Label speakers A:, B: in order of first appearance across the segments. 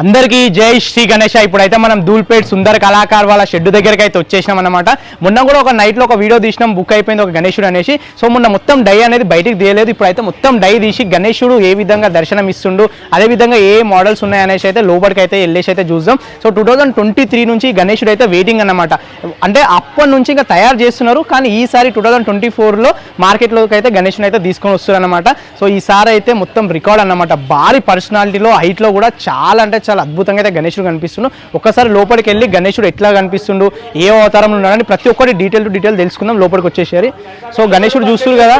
A: అందరికీ జై శ్రీ గణేష్. ఇప్పుడైతే మనం ధూల్పేట్ సుందర్ కళాకార్ వాళ్ళ షెడ్ దగ్గరికి అయితే వచ్చేసినాం అనమాట. మొన్న కూడా ఒక నైట్లో ఒక వీడియో తీసినాం, బుక్ అయిపోయింది ఒక గణేశుడు అనేసి. సో మొన్న మొత్తం డై అనేది బయటికి తీయలేదు. ఇప్పుడైతే మొత్తం డై తీసి గణేశుడు ఏ విధంగా దర్శనం ఇస్తుండు, అదేవిధంగా ఏ మోడల్స్ ఉన్నాయనేసి అయితే లోపలికి అయితే వెళ్ళేసి అయితే చూద్దాం. సో 2023 నుంచి గణేశుడు అయితే వెయిటింగ్ అనమాట. అంటే అప్పటి నుంచి ఇంకా తయారు చేస్తున్నారు, కానీ ఈసారి 2024లో మార్కెట్లోకి అయితే గణేశుని అయితే తీసుకొని వస్తారు అనమాట. సో ఈసారి అయితే మొత్తం రికార్డ్ అనమాట. భారీ పర్సనాలిటీలో, హైట్లో కూడా చాలా అంటే చాలా అద్భుతంగా అయితే గణేశుడు కనిపిస్తుండు. ఒక్కసారి లోపలికి వెళ్ళి గణేశుడు ఎట్లా కనిపిస్తుండు, ఏ అవతారంలో ఉన్నాడని ప్రతి ఒక్కటి డీటెయిల్ టు డీటెయిల్ తెలుసుకుందాం లోపలికి వచ్చేసారి. సో గణేశుడు చూస్తారు కదా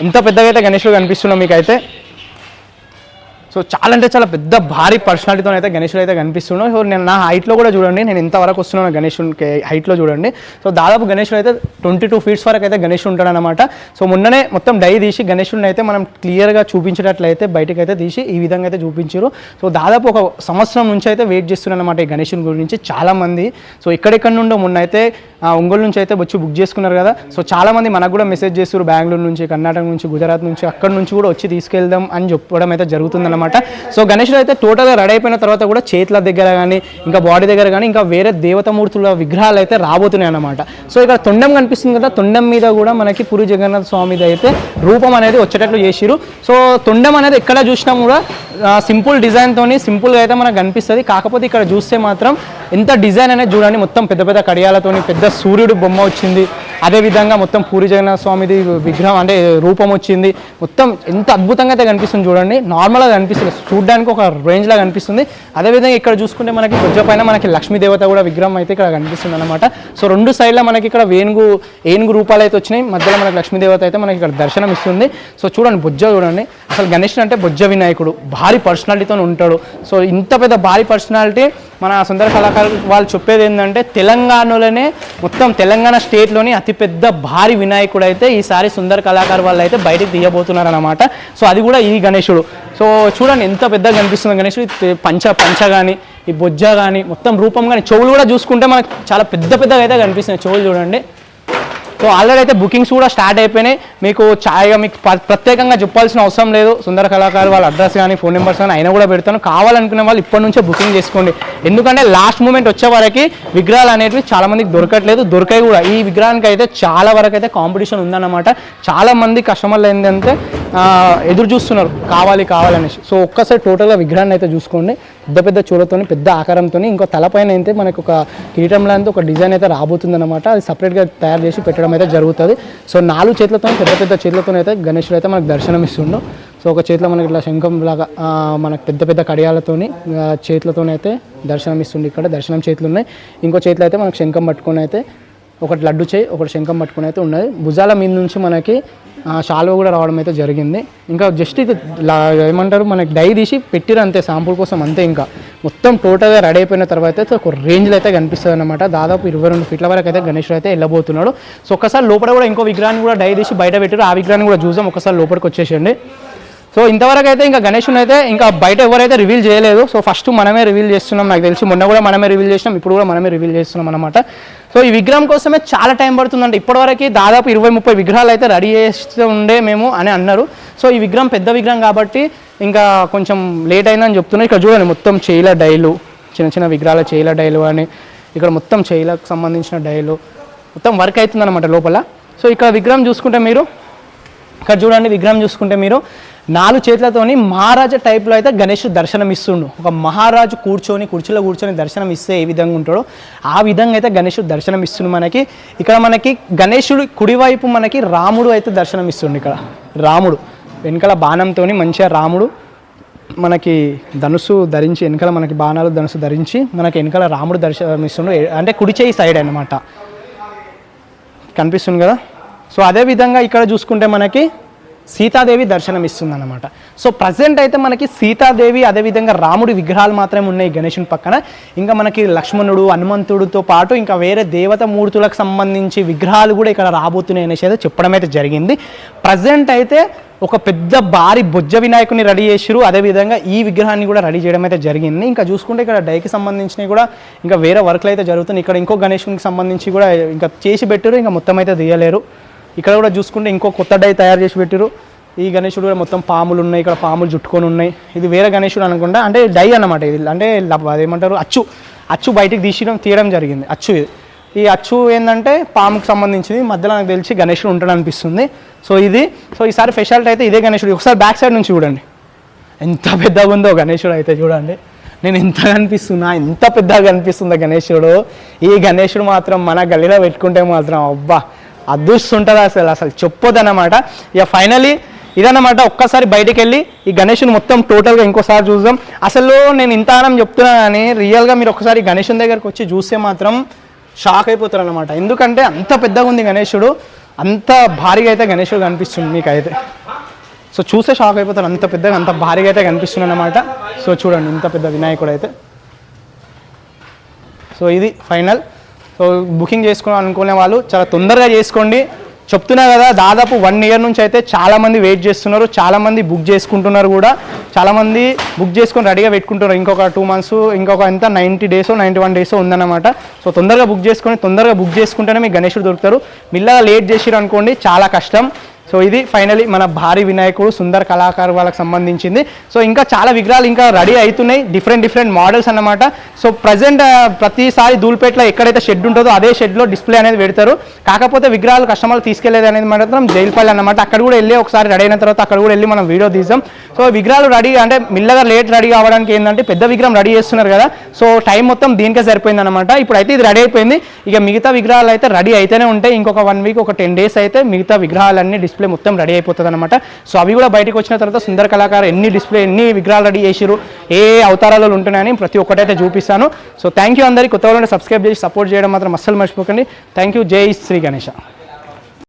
A: ఎంత పెద్దగా అయితే గణేశుడు కనిపిస్తున్నాం మీకైతే. సో చాలా అంటే చాలా పెద్ద భారీ పర్సనాలిటీతో అయితే గణేశుడు అయితే కనిపిస్తున్నాడు. సో నేను నా హైట్లో కూడా చూడండి, నేను ఎంతవరకు వస్తున్నాను గణేశుడికి హైట్లో చూడండి. సో దాదాపు గణేశుడు అయితే 22 ఫీట్స్ వరకు అయితే గణేశుడు ఉంటాడు అనమాట. సో మొన్ననే మొత్తం డై తీసి గణేశుడిని అయితే మనం క్లియర్గా చూపించేటట్లయితే బయటకు అయితే తీసి ఈ విధంగా అయితే చూపించారు. సో దాదాపు ఒక సంవత్సరం నుంచి అయితే వెయిట్ చేస్తున్నారు అనమాట ఈ గణేశుని గురించి చాలామంది. సో ఎక్కడెక్కడ నుండో మొన్న అయితే ఒంగోలు నుంచి అయితే వచ్చి బుక్ చేసుకున్నారు కదా. సో చాలామంది మనకు కూడా మెసేజ్ చేస్తారు, బెంగళూరు నుంచి, కర్ణాటక నుంచి, గుజరాత్ నుంచి, అక్కడ నుంచి కూడా వచ్చి తీసుకెళ్దాం అని చెప్పడం అయితే జరుగుతుందన్నమాట. సో గణేశుడు అయితే టోటల్గా రెడీ అయిపోయిన తర్వాత కూడా చేతుల దగ్గర కానీ ఇంకా బాడీ దగ్గర కానీ ఇంకా వేరే దేవతామూర్తుల విగ్రహాలు అయితే రాబోతున్నాయి అన్నమాట. సో ఇక్కడ తొండం కనిపిస్తుంది కదా, తొండం మీద కూడా మనకి పూరి జగన్నాథ స్వామిది అయితే రూపం అనేది వచ్చేటట్లు చేసిరు. సో తొండం అనేది ఎక్కడ చూసినా కూడా సింపుల్ డిజైన్తోని సింపుల్గా అయితే మనకు కనిపిస్తుంది. కాకపోతే ఇక్కడ చూస్తే మాత్రం ఎంత డిజైన్ అనేది చూడండి, మొత్తం పెద్ద పెద్ద కడియాలతోని పెద్ద సూర్యుడు బొమ్మ వచ్చింది. అదేవిధంగా మొత్తం పూరి జగన్నాథ స్వామిది విగ్రహం అంటే రూపం వచ్చింది. మొత్తం ఎంత అద్భుతంగా అయితే కనిపిస్తుంది చూడండి. నార్మల్గా కనిపిస్తుంది, చూడడానికి ఒక రేంజ్లా కనిపిస్తుంది. అదేవిధంగా ఇక్కడ చూసుకుంటే మనకి బొజ్జ పైన మనకి లక్ష్మీదేవత కూడా విగ్రహం అయితే ఇక్కడ కనిపిస్తుంది అనమాట. సో రెండు సైడ్లో మనకి ఇక్కడ ఏనుగు రూపాలు అయితే వచ్చినాయి, మధ్యలో మనకి లక్ష్మీదేవత అయితే మనకి ఇక్కడ దర్శనం ఇస్తుంది. సో చూడండి బొజ్జ చూడండి, అసలు గణేశుడు అంటే బొజ్జ వినాయకుడు, భారీ పర్సనాలిటీతో ఉంటాడు. సో ఇంత పెద్ద భారీ పర్సనాలిటీ మన సుందర కళాకారులు వాళ్ళు చెప్పేది ఏంటంటే తెలంగాణలోనే మొత్తం తెలంగాణ స్టేట్లోని అతిపెద్ద భారీ వినాయకుడు అయితే ఈసారి సుందర కళాకారు వాళ్ళు అయితే బయటకు తీయబోతున్నారు అనమాట. సో అది కూడా ఈ గణేశుడు. సో చూడండి ఎంత పెద్దగా కనిపిస్తుంది గణేశుడు. పంచ కానీ ఈ బొజ్జ కానీ మొత్తం రూపం కానీ చెవులు కూడా చూసుకుంటే మనకు చాలా పెద్దగా అయితే కనిపిస్తున్నాయి చెవులు చూడండి. సో ఆల్రెడీ అయితే బుకింగ్స్ కూడా స్టార్ట్ అయిపోయినాయి. మీకు మీకు ప్రత్యేకంగా చెప్పాల్సిన అవసరం లేదు. సుందర కళాకారు వాళ్ళ అడ్రస్ కానీ ఫోన్ నెంబర్స్ కానీ అయినా కూడా పెడతాను. కావాలనుకునే వాళ్ళు ఇప్పటి నుంచే బుకింగ్ చేసుకోండి. ఎందుకంటే లాస్ట్ మూమెంట్ వచ్చే వరకు విగ్రహాలు అనేవి చాలా మందికి దొరకట్లేదు, దొరికాయి కూడా. ఈ విగ్రహానికి అయితే చాలా వరకు అయితే కాంపిటీషన్ ఉందన్నమాట. చాలా మంది కస్టమర్లు ఏంటంటే ఎదురు చూస్తున్నారు కావాలనేసి. సో ఒక్కసారి టోటల్గా విగ్రహాన్ని అయితే చూసుకోండి. పెద్ద చూడతో పెద్ద ఆకారంతో ఇంకో తలపైన అయితే మనకు ఒక కిరీటం లాంటి ఒక డిజైన్ అయితే రాబోతుందన్నమాట. అది సపరేట్గా తయారు చేసి పెట్టడం అయితే జరుగుతుంది. సో 4 చేతులతో పెద్ద చేతులతో అయితే గణేశుడు అయితే మనకు దర్శనం ఇస్తుండు. సో ఒక చేతిలో మనకి ఇట్లా శంఖం లాగా మనకు పెద్ద కడియాలతోని చేతులతోనైతే దర్శనం ఇస్తుంది. ఇక్కడ దర్శనం చేతులు ఉన్నాయి. ఇంకో చేతిలో అయితే మనకు శంఖం పట్టుకొని అయితే ఒకటి లడ్డు చేయి, ఒకటి శంఖం పట్టుకుని అయితే ఉన్నది. భుజాల మీద నుంచి మనకి శాలువ కూడా రావడం అయితే జరిగింది. ఇంకా జస్ట్ ఇది ఏమంటారు మనకి డై తీసి పెట్టిరు అంతే, శాంపుల్ కోసం అంతే. ఇంకా మొత్తం టోటల్గా రెడీ అయిపోయిన తర్వాత అయితే ఒక రేంజ్లో అయితే కనిపిస్తుంది అనమాట. దాదాపు 22 ఫీట్ల వరకు అయితే గణేశుడు అయితే వెళ్ళబోతున్నాడు. సో ఒకసారి లోపల కూడా ఇంకో విగ్రహాన్ని కూడా డై తీసి బయట పెట్టారు. ఆ విగ్రహాన్ని కూడా చూసాం. ఒకసారి లోపలికి వచ్చేసేయండి. సో ఇంతవరకు అయితే ఇంకా గణేశుని అయితే ఇంకా బయట ఎవరైతే రివీల్ చేయలేదు. సో ఫస్ట్ మనమే రివీల్ చేస్తున్నాం. నాకు తెలిసి మొన్న కూడా మనమే రివీల్ చేసినాం, ఇప్పుడు కూడా మనమే రివీల్ చేస్తున్నాం అనమాట. సో ఈ విగ్రహం కోసమే చాలా టైం పడుతుందంటే ఇప్పటివరకు దాదాపు 20-30 విగ్రహాలు అయితే రెడీ చేస్తూ ఉండే మేము అని అన్నారు. సో ఈ విగ్రహం పెద్ద విగ్రహం కాబట్టి ఇంకా కొంచెం లేట్ అయిందని చెప్తున్నారు. ఇక్కడ చూడండి మొత్తం చేయిల డైలు, చిన్న విగ్రహాల చేయిల డైలు అని ఇక్కడ మొత్తం చేయిలకు సంబంధించిన డైలు మొత్తం వర్క్ అవుతుందన్నమాట లోపల. సో ఇక్కడ విగ్రహం చూసుకుంటే మీరు ఇక్కడ చూడండి, విగ్రహం చూసుకుంటే మీరు 4 చేతులతోని మహారాజా టైప్లో అయితే గణేశుడు దర్శనం ఇస్తుండు. ఒక మహారాజు కుర్చీలో కూర్చొని దర్శనం ఇస్తే ఏ విధంగా ఉంటాడో ఆ విధంగా అయితే గణేశుడు దర్శనం ఇస్తుండు మనకి. ఇక్కడ మనకి గణేశుడు కుడివైపు మనకి రాముడు అయితే దర్శనం ఇస్తుండు. ఇక్కడ రాముడు వెనకాల బాణంతో మంచిగా రాముడు మనకి ధనుసు ధరించి, వెనకాల మనకి బాణాలు ధనుసు ధరించి మనకి వెనకాల రాముడు దర్శనం ఇస్తుండు. అంటే కుడి చేయి సైడ్ అన్నమాట కనిపిస్తుంది కదా. సో అదేవిధంగా ఇక్కడ చూసుకుంటే మనకి సీతాదేవి దర్శనం ఇస్తుంది అనమాట. సో ప్రజెంట్ అయితే మనకి సీతాదేవి అదేవిధంగా రాముడి విగ్రహాలు మాత్రమే ఉన్నాయి గణేశుని పక్కన. ఇంకా మనకి లక్ష్మణుడు, హనుమంతుడితో పాటు ఇంకా వేరే దేవత మూర్తులకు సంబంధించి విగ్రహాలు కూడా ఇక్కడ రాబోతున్నాయి అనేసి అయితే చెప్పడం అయితే జరిగింది. ప్రజెంట్ అయితే ఒక పెద్ద భారీ బొజ్జ వినాయకుని రెడీ చేసిరు. అదేవిధంగా ఈ విగ్రహాన్ని కూడా రెడీ చేయడం అయితే జరిగింది. ఇంకా చూసుకుంటే ఇక్కడ డైకి సంబంధించినవి కూడా ఇంకా వేరే వర్క్లు అయితే జరుగుతుంది. ఇక్కడ ఇంకో గణేశునికి సంబంధించి కూడా ఇంకా చేసి పెట్టారు, ఇంకా మొత్తం అయితే తీయలేరు. ఇక్కడ కూడా చూసుకుంటే ఇంకో కొత్త డై తయారు చేసి పెట్టారు. ఈ గణేశుడు కూడా మొత్తం పాములు ఉన్నాయి, ఇక్కడ పాములు చుట్టుకొని ఉన్నాయి. ఇది వేరే గణేశుడు అనుకుంటా, అంటే డై అన్నమాట ఇది, అంటే అదేమంటారు అచ్చు బయటికి తీయడం జరిగింది. అచ్చు ఇది, ఈ అచ్చు ఏంటంటే పాముకు సంబంధించింది. మధ్యలో నాకు తెలిసి గణేశుడు ఉంటాడు అనిపిస్తుంది. సో ఈసారి స్పెషాలిటీ అయితే ఇదే గణేశుడు. ఒకసారి బ్యాక్ సైడ్ నుంచి చూడండి ఎంత పెద్దగా ఉందో గణేశుడు అయితే. చూడండి నేను ఎంత పెద్దగా కనిపిస్తుందో గణేశుడు. ఈ గణేశుడు మాత్రం మన గల్లీలో పెట్టుకుంటే మాత్రం అబ్బా అదృష్టుంటుంది అసలు చెప్పొద్దన్నమాట. ఇక ఫైనలీ ఇదన్నమాట. ఒక్కసారి బయటికి వెళ్ళి ఈ గణేశుని మొత్తం టోటల్గా ఇంకోసారి చూద్దాం. అసలు నేను ఇంత ఆనం చెప్తున్నా కానీ రియల్గా మీరు ఒకసారి గణేశుని దగ్గరకు వచ్చి చూస్తే మాత్రం షాక్ అయిపోతారు అనమాట. ఎందుకంటే అంత పెద్దగా ఉంది గణేశుడు, అంత భారీగా అయితే గణేశుడు కనిపిస్తుంది మీకైతే. సో చూస్తే షాక్ అయిపోతారు, అంత పెద్దగా అంత భారీగా అయితే కనిపిస్తుంది అనమాట. సో చూడండి ఇంత పెద్ద వినాయకుడు అయితే. సో ఇది ఫైనల్. సో బుకింగ్ అనుకునే వాళ్ళు చాలా తొందరగా చేసుకోండి. చెప్తున్నా కదా, దాదాపు 1 year నుంచి అయితే చాలామంది వెయిట్ చేస్తున్నారు, చాలామంది బుక్ చేసుకుంటున్నారు కూడా. చాలామంది బుక్ చేసుకొని రెడీగా పెట్టుకుంటున్నారు. ఇంకొక 2 months, ఇంకొక ఎంత 90 days 91 days ఉందన్నమాట. సో తొందరగా బుక్ చేసుకుంటేనే మీకు గణేశుడు దొరుకుతారు. మిల్లగా లేట్ చేసిరు అనుకోండి చాలా కష్టం. సో ఇది ఫైనలీ మన భారీ వినాయకుడు సుందర్ కళాకారు వాళ్ళకి సంబంధించింది. సో ఇంకా చాలా విగ్రహాలు ఇంకా రెడీ అవుతున్నాయి, డిఫరెంట్ మోడల్స్ అన్నమాట. సో ప్రజెంట్ ప్రతిసారి ధూల్పేటలో ఎక్కడైతే షెడ్ ఉంటుందో అదే షెడ్లో డిస్ప్లే అనేది పెడతారు. కాకపోతే విగ్రహాలు కస్టమర్లు తీసుకెళ్లేది అనేది మాత్రం జైలుపల్లి అన్నమాట. అక్కడ కూడా వెళ్ళి ఒకసారి రెడీ అయిన తర్వాత అక్కడ కూడా వెళ్ళి మనం వీడియో తీసాం. సో విగ్రహాలు రెడీ అంటే మిల్లగా లేట్ రెడీ అవ్వడానికి ఏంటంటే పెద్ద విగ్రహం రెడీ చేస్తున్నారు కదా, సో టైం మొత్తం దీనికే సరిపోయింది అనమాట. ఇప్పుడైతే ఇది రెడీ అయిపోయింది. ఇక మిగతా విగ్రహాలు అయితే రెడీ అయితేనే ఉంటాయి. ఇంకొక 1 week ఒక 10 days అయితే మిగతా విగ్రహాలన్నీ డిస్ప్లే మొత్తం రెడీ అయిపోతుంది అనమాట. సో అవి కూడా బయటకు వచ్చిన తర్వాత సుందర కళాకారు ఎన్ని విగ్రహాలు రెడీ చేసిరు, ఏ అవతారాలు ఉంటున్నాయని ప్రతి ఒక్కటైతే చూపిస్తాను. సో థ్యాంక్ యూ అందరికీ. కొత్త వాళ్ళని సబ్స్క్రైబ్ చేసి సపోర్ట్ చేయడం మాత్రం అస్సలు మర్చిపోకండి. Thank you. జై శ్రీ గణేశ.